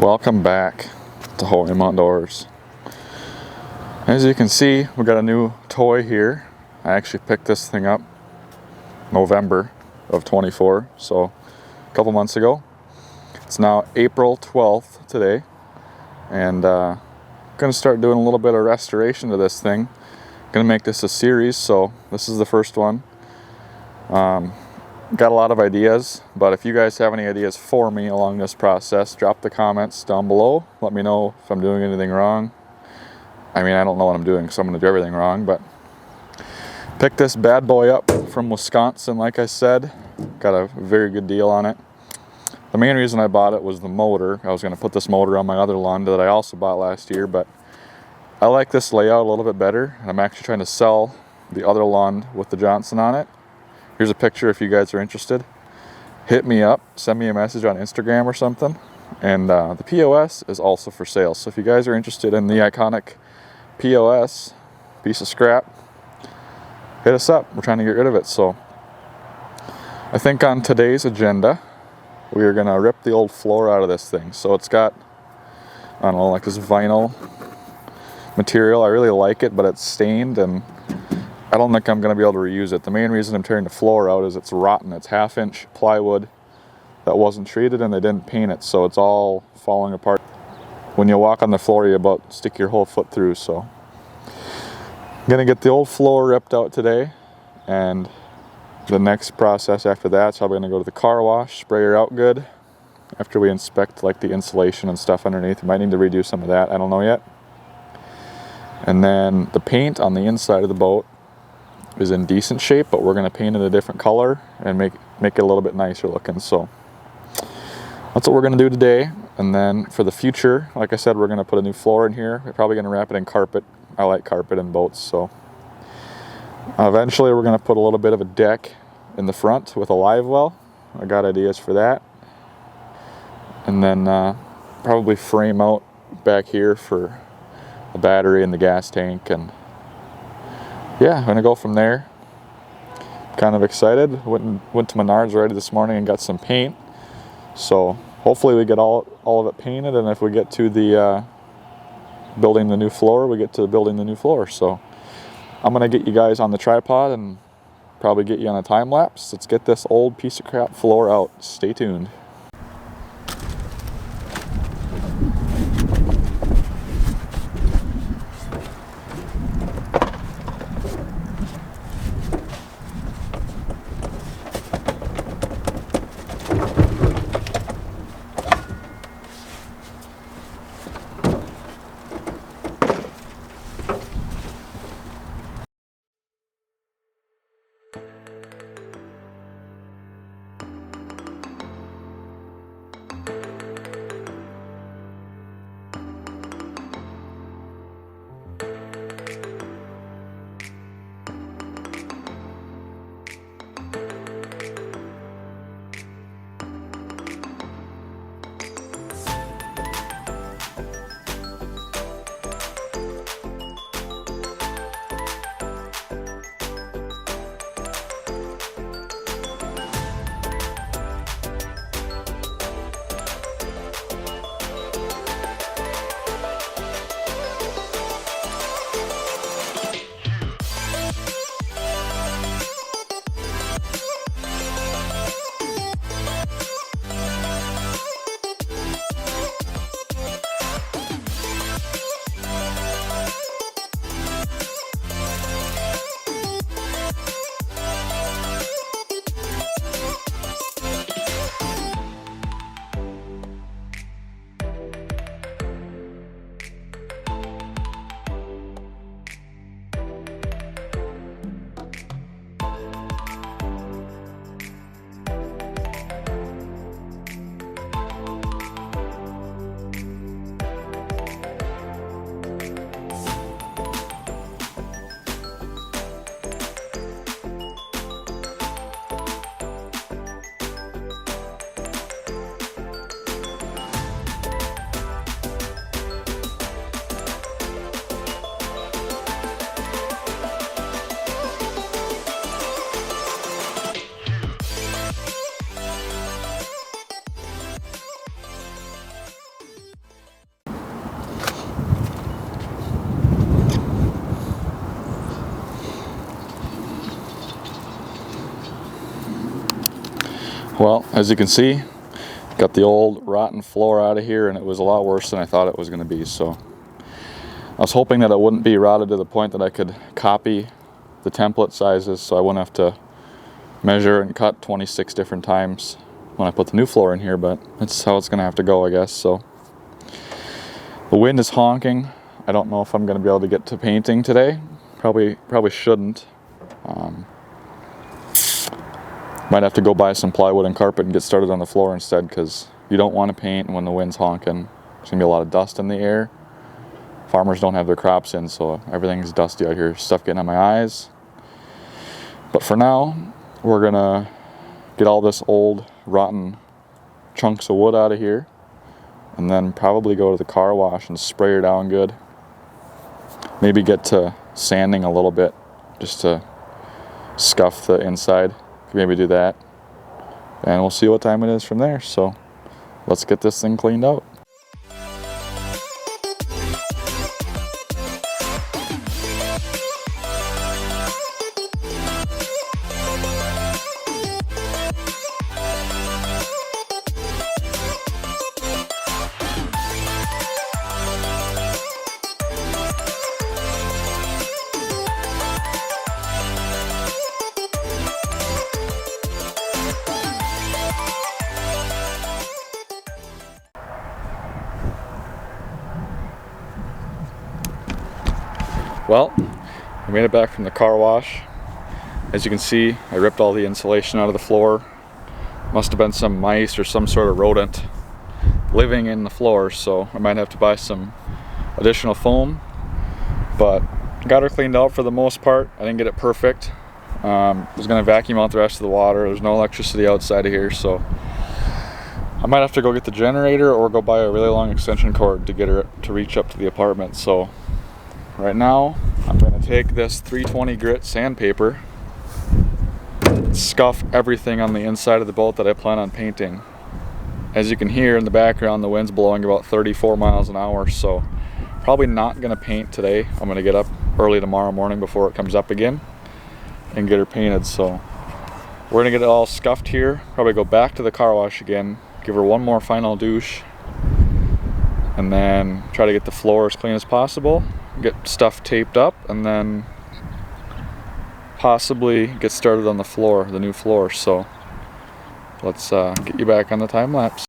Welcome back to Hohem Outdoors. As you can see, we got a new toy here. I actually picked this thing up November of 24, so a couple months ago. It's now April 12th today, and gonna start doing a little bit of restoration to this thing. Gonna make this a series, so this is the first one. Got a lot of ideas, but if you guys have any ideas for me along this process, drop the comments down below. Let me know if I'm doing anything wrong. I mean, I don't know what I'm doing, so I'm going to do everything wrong, but picked this bad boy up from Wisconsin, like I said. Got a very good deal on it. The main reason I bought it was the motor. I was going to put this motor on my other Lund that I also bought last year, but I like this layout a little bit better. I'm actually trying to sell the other Lund with the Johnson on it. Here's a picture if you guys are interested. Hit me up, send me a message on Instagram or something. And the POS is also for sale. So if you guys are interested in the iconic POS, piece of scrap, hit us up. We're trying to get rid of it. So I think on today's agenda, we are gonna rip the old floor out of this thing. So it's got, I don't know, like this vinyl material. I really like it, but it's stained and I don't think I'm going to be able to reuse it. The main reason I'm tearing the floor out is it's rotten. It's 1/2-inch plywood that wasn't treated and they didn't paint it, so it's all falling apart. When you walk on the floor, you about stick your whole foot through. So I'm going to get the old floor ripped out today, and the next process after that is probably going to go to the car wash, spray her out good. After we inspect like the insulation and stuff underneath, we might need to redo some of that. I don't know yet. And then the paint on the inside of the boat is in decent shape, but we're going to paint it a different color and make it a little bit nicer looking. So that's what we're going to do today. And then for the future, like I said, we're going to put a new floor in here. We're probably going to wrap it in carpet. I like carpet in boats. So eventually we're going to put a little bit of a deck in the front with a live well. I got ideas for that. And then probably frame out back here for the battery and the gas tank, and yeah, I'm gonna go from there. Kind of excited. Went to Menards already this morning and got some paint. So hopefully we get all of it painted, and if we get to the building the new floor, we get to building the new floor. So I'm gonna get you guys on the tripod and probably get you on a time lapse. Let's get this old piece of crap floor out. Stay tuned. Well, as you can see, got the old rotten floor out of here, and it was a lot worse than I thought it was going to be. So I was hoping that it wouldn't be rotted to the point that I could copy the template sizes, so I wouldn't have to measure and cut 26 different times when I put the new floor in here, but that's how it's going to have to go, I guess. So the wind is honking. I don't know if I'm going to be able to get to painting today. Probably shouldn't. Might have to go buy some plywood and carpet and get started on the floor instead, because you don't want to paint when the wind's honking. There's going to be a lot of dust in the air. Farmers don't have their crops in, so everything's dusty out here. Stuff getting on my eyes. But for now, we're going to get all this old, rotten chunks of wood out of here, and then probably go to the car wash and spray her down good. Maybe get to sanding a little bit just to scuff the inside. Maybe do that, and we'll see what time it is from there. So let's get this thing cleaned out. Well, I made it back from the car wash. As you can see, I ripped all the insulation out of the floor. Must have been some mice or some sort of rodent living in the floor, so I might have to buy some additional foam. But got her cleaned out for the most part. I didn't get it perfect. I was going to vacuum out the rest of the water. There's no electricity outside of here, so I might have to go get the generator or go buy a really long extension cord to get her to reach up to the apartment. So right now, I'm going to take this 320 grit sandpaper, scuff everything on the inside of the boat that I plan on painting. As you can hear in the background, the wind's blowing about 34 miles an hour, so probably not going to paint today. I'm going to get up early tomorrow morning before it comes up again and get her painted. So we're going to get it all scuffed here, probably go back to the car wash again, give her one more final douche, and then try to get the floor as clean as possible, get stuff taped up, and then possibly get started on the floor, the new floor. So let's get you back on the time lapse.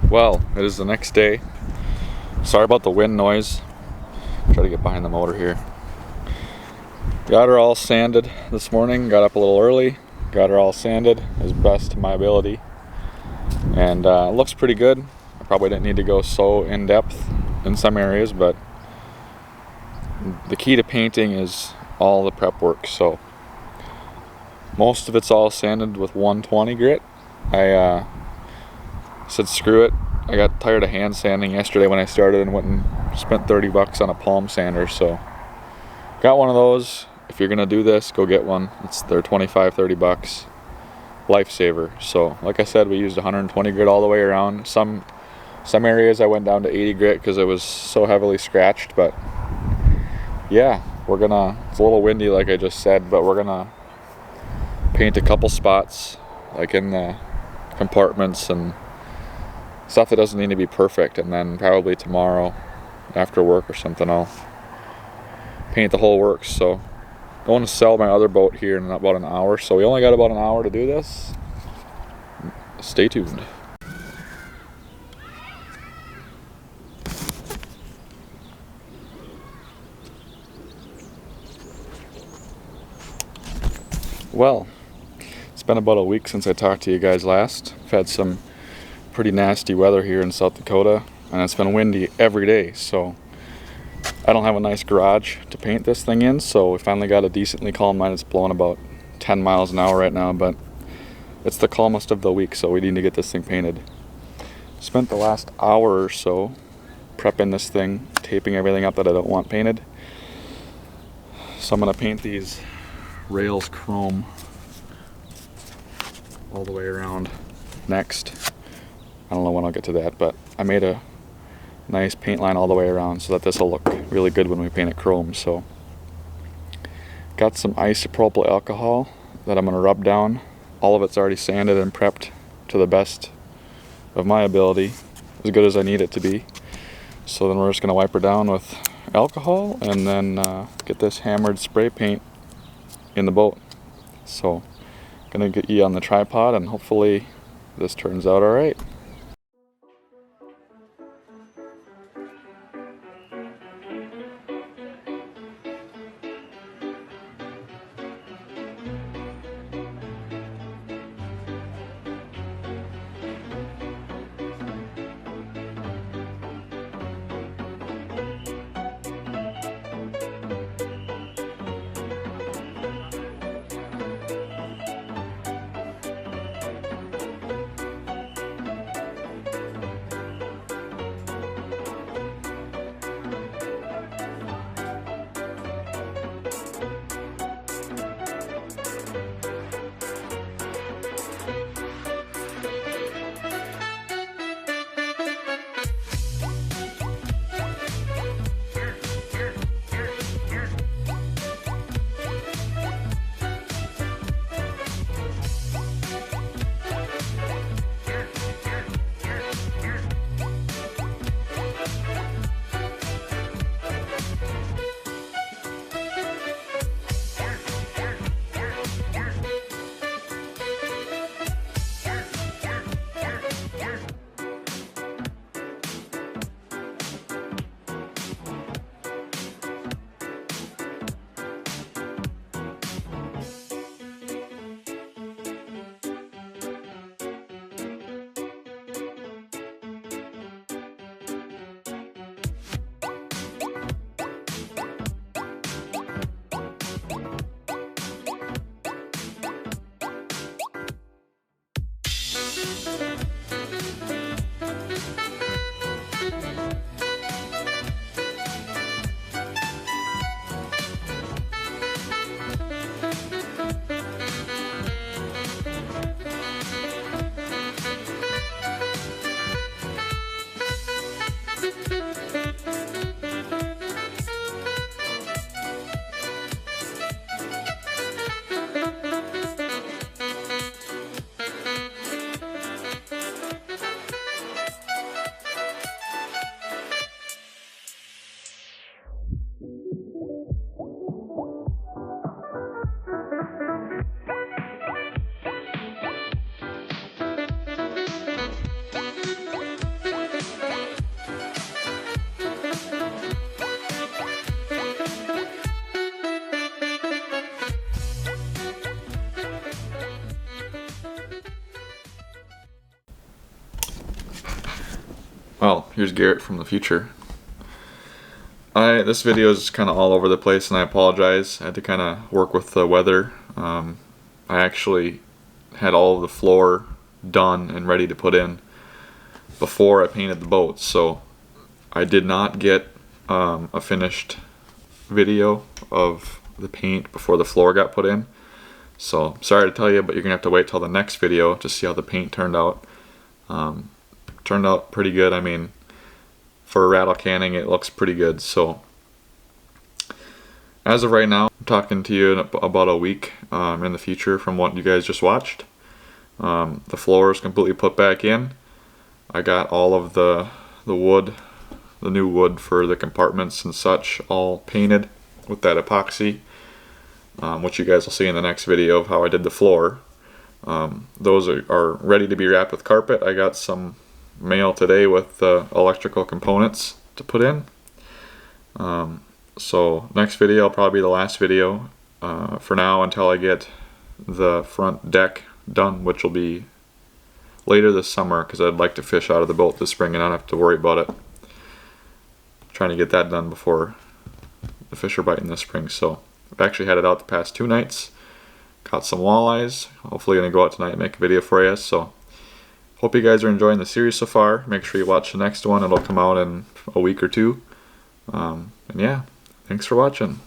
Well, it is the next day. Sorry about the wind noise. Try to get behind the motor here. Got her all sanded this morning. Got up a little early. Got her all sanded as best to my ability. And it looks pretty good. I probably didn't need to go so in depth in some areas, but the key to painting is all the prep work. So most of it's all sanded with 120 grit. I said screw it. I got tired of hand sanding yesterday when I started and went and spent 30 bucks on a palm sander. So got one of those. If you're gonna do this, go get one. They're 25, 30 bucks. Lifesaver. So like I said, we used 120 grit all the way around. Some areas I went down to 80 grit because it was so heavily scratched, but yeah, it's a little windy like I just said, but we're gonna paint a couple spots like in the compartments and stuff that doesn't need to be perfect, and then probably tomorrow after work or something I'll paint the whole works. So I want to sell my other boat here in about an hour, so we only got about an hour to do this. Stay tuned. Well, it's been about a week since I talked to you guys last. I've had some pretty nasty weather here in South Dakota, and it's been windy every day, so I don't have a nice garage to paint this thing in, so we finally got a decently calm night. It's blowing about 10 miles an hour right now, but it's the calmest of the week, so we need to get this thing painted. Spent the last hour or so prepping this thing, taping everything up that I don't want painted. So I'm going to paint these rails chrome all the way around next. I don't know when I'll get to that, but I made a nice paint line all the way around so that this will look really good when we paint it chrome. So got some isopropyl alcohol that I'm going to rub down. All of it's already sanded and prepped to the best of my ability, as good as I need it to be. So then we're just going to wipe her down with alcohol and then get this hammered spray paint in the boat. So gonna get you on the tripod and hopefully this turns out all right. Well, here's Garrett from the future. This video is kind of all over the place, and I apologize. I had to kind of work with the weather. I actually had all of the floor done and ready to put in before I painted the boat, so I did not get a finished video of the paint before the floor got put in. So sorry to tell you, but you're gonna have to wait till the next video to see how the paint turned out. Turned out pretty good. I mean, for rattle canning, it looks pretty good. So as of right now, I'm talking to you in about a week in the future from what you guys just watched. The floor is completely put back in. I got all of the wood, the new wood for the compartments and such, all painted with that epoxy, which you guys will see in the next video of how I did the floor. Those are ready to be wrapped with carpet. I got some mail today with the electrical components to put in. So next video will probably be the last video for now until I get the front deck done, which will be later this summer, because I'd like to fish out of the boat this spring and not have to worry about it. Trying to get that done before the fish are biting this spring. So I've actually had it out the past 2 nights. Caught some walleyes. Hopefully gonna go out tonight and make a video for you. So hope you guys are enjoying the series so far. Make sure you watch the next one. It'll come out in a week or 2. And yeah, thanks for watching.